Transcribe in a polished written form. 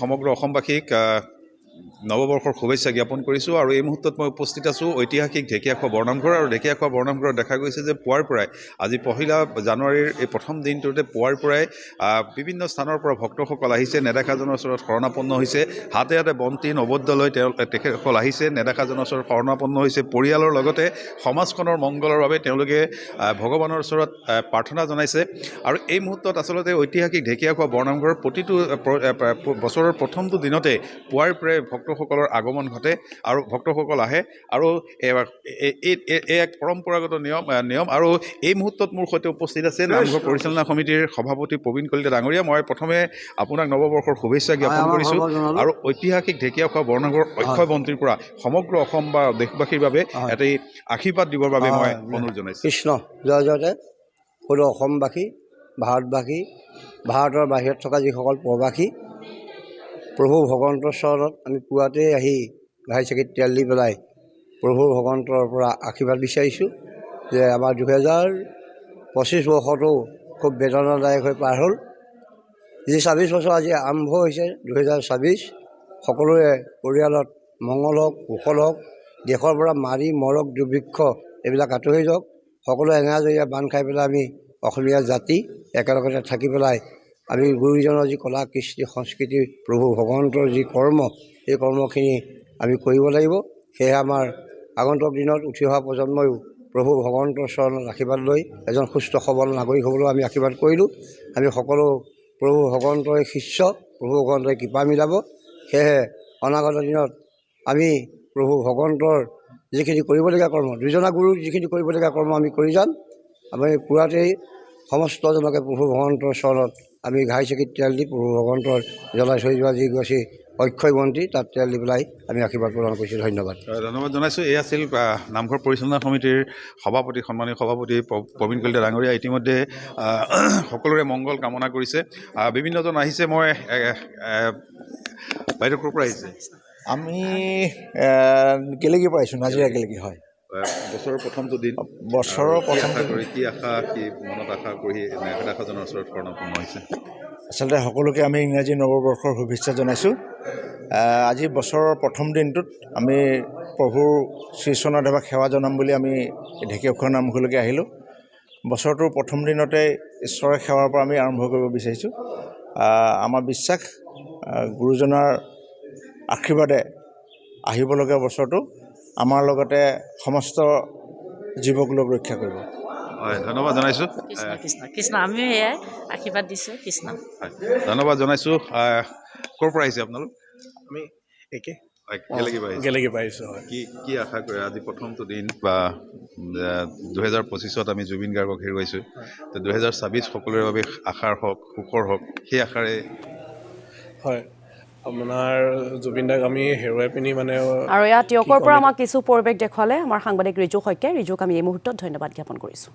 সমগ্ৰ অসমবাসীক নৱবৰ্ষৰ শুভেচ্ছা জ্ঞাপন কৰিছোঁ আৰু এই মুহূৰ্তত মই উপস্থিত আছোঁ ঐতিহাসিক ঢেকীয়াখোৱা বৰনামঘৰ আৰু ঢেকীয়াখোৱা বৰনামঘৰত দেখা গৈছে যে পুৱাৰ পৰাই আজি 1 জানুৱাৰীৰ এই প্ৰথম দিনটোতে পুৱাৰ পৰাই বিভিন্ন স্থানৰ পৰা ভক্তসকল আহিছে নেদেখাজনৰ ওচৰত শৰণাপন্ন হৈছে হাতে হাতে বন্তি নৈবেদ্য লৈ তেখেতসকল আহিছে নেদেখাজনৰ ওচৰত শৰণাপন্ন হৈছে পৰিয়ালৰ লগতে সমাজখনৰ মংগলৰ বাবে তেওঁলোকে ভগৱানৰ ওচৰত প্ৰাৰ্থনা জনাইছে আৰু এই মুহূৰ্তত আচলতে ঐতিহাসিক ঢেকীয়াখোৱা বৰনামঘৰৰ প্ৰতিটো বছৰৰ প্ৰথমটো দিনতে পুৱাৰ পৰাই ভক্তসকলৰ আগমন ঘটে আৰু ভক্তসকল আহে আৰু এক পৰম্পৰাগত নিয়ম আৰু এই মুহূৰ্তত মোৰ সৈতে উপস্থিত আছে নামঘৰ পৰিচালনা সমিতিৰ সভাপতি প্ৰবীণ কলিতা ডাঙৰীয়া মই প্ৰথমে আপোনাক নৱবৰ্ষৰ শুভেচ্ছা জ্ঞাপন কৰিছোঁ আৰু ঐতিহাসিক ঢেকীয়াখোৱা বৰনামঘৰ অক্ষয় মন্ত্ৰীৰ পৰা সমগ্ৰ অসম বা দেশবাসীৰ বাবে এটি আশীৰ্বাদ দিবৰ বাবে মই অনুৰোধ জনাইছোঁ কৃষ্ণ জয় জয়তে সকলো অসমবাসী ভাৰতবাসী ভাৰতৰ বাহিৰত থকা যিসকল প্ৰবাসী প্ৰভু ভগৱন্তৰ চৰণত আমি পুৱাতেই আহি ঘাই চাকিত তেল দি পেলাই প্ৰভু ভগৱন্তৰ পৰা আশীৰ্বাদ বিচাৰিছোঁ যে আমাৰ 2025 বৰ্ষটো খুব বেদনাদায়ক হৈ পাৰ হ'ল যি 26 বছৰ আজি আৰম্ভ হৈছে 2026 সকলোৰে পৰিয়ালত মংগল হওক কুশল হওক দেশৰ পৰা মাৰি মৰক দুৰ্ভিক্ষ এইবিলাক আঁতৰি যাওক সকলো এঙাজৰীয়া বান্ধ খাই পেলাই আমি অসমীয়া জাতি একেলগতে থাকি পেলাই আমি গুৰুজনৰ যি কলা কৃষ্টি সংস্কৃতি প্ৰভু ভগৱন্তৰ যি কৰ্ম এই কৰ্মখিনি আমি কৰিব লাগিব সেয়ে আমাৰ আগন্তুক দিনত উঠি অহা প্ৰজন্ময়ো প্ৰভু ভগৱন্তৰ চৰণত আশীৰ্বাদ লৈ এজন সুস্থ সবল নাগৰিক হ'বলৈ আমি আশীৰ্বাদ কৰিলোঁ আমি সকলো প্ৰভু ভগৱন্তৰে শিষ্য প্ৰভু ভগৱন্তৰে কৃপা মিলাব সেয়েহে অনাগত দিনত আমি প্ৰভু ভগৱন্তৰ যিখিনি কৰিবলগীয়া কৰ্ম দুজনা গুৰুৰ যিখিনি কৰিবলগীয়া কৰ্ম আমি কৰি যাম আমি পুৱাতেই সমস্তজনকে প্ৰভু ভগৱন্তৰ চৰণত আমি ঘাই চাকিত তেল দি প্ৰভু ভগৱন্তৰ জ্বলাই থৈ যোৱা যি গৈছে অক্ষয় মন্ত্ৰী তাত তেল দি পেলাই আমি আশীৰ্বাদ প্ৰদান কৰিছোঁ ধন্যবাদ জনাইছোঁ এই আছিল নামঘৰ পৰিচালনা সমিতিৰ সভাপতি সন্মানীয় সভাপতি প্ৰবীণ কলিতা ডাঙৰীয়া ইতিমধ্যে সকলোৰে মংগল কামনা কৰিছে বিভিন্নজন আহিছে মই বাইদেউ ক'ৰ পৰা আহিছে আমি গেলেগীৰ পৰা আহিছোঁ নাজিৰা গেলেগী হয় বছৰৰ প্ৰথমটো দিন বছৰৰ প্ৰথম কি আশা কি মনত আশা কৰি নেদেখাজনৰ ওচৰত শৰণাপন্ন হৈছে আচলতে সকলোকে আমি ইংৰাজী নৱবৰ্ষৰ শুভেচ্ছা জনাইছোঁ আজি বছৰৰ প্ৰথম দিনটোত আমি প্ৰভুৰ শ্ৰীচৰণদেৱক সেৱা জনাম বুলি আমি ঢেকীয়াখোৱা নামঘৰলৈকে আহিলোঁ বছৰটোৰ প্ৰথম দিনতে ঈশ্বৰৰ সেৱাৰ পৰা আমি আৰম্ভ কৰিব বিচাৰিছোঁ আমাৰ বিশ্বাস গুৰুজনাৰ আশীৰ্বাদে আহিবলগীয়া বছৰটো আমাৰ লগতে সমস্ত জীৱক লোক ৰক্ষা কৰিব হয় ধন্যবাদ জনাইছোঁ কৃষ্ণ আমিও সেয়াই আশীৰ্বাদ দিছোঁ কৃষ্ণ ধন্যবাদ জনাইছোঁ ক'ৰ পৰা আহিছে আপোনালোক আমি একে গেলেগী পাৰিছোঁ হয় কি আশা কৰে আজি প্ৰথমটো দিন বা 2025ত আমি জুবিন গাৰ্গক হেৰুৱাইছোঁ তো 2026 সকলোৰে বাবে আশাৰ হওক সুখৰ হওক সেই আশাৰে হয় আপোনাৰ জুবিন দাক আমি হেৰুৱাই পিনি মানে আৰু ইয়াত টিয়কৰ পৰা আমাক কিছু পৰিৱেশ দেখুৱালে আমাৰ সাংবাদিক ৰিজু শইকীয়াই ৰিজুক আমি এই মুহূৰ্তত ধন্যবাদ জ্ঞাপন কৰিছোঁ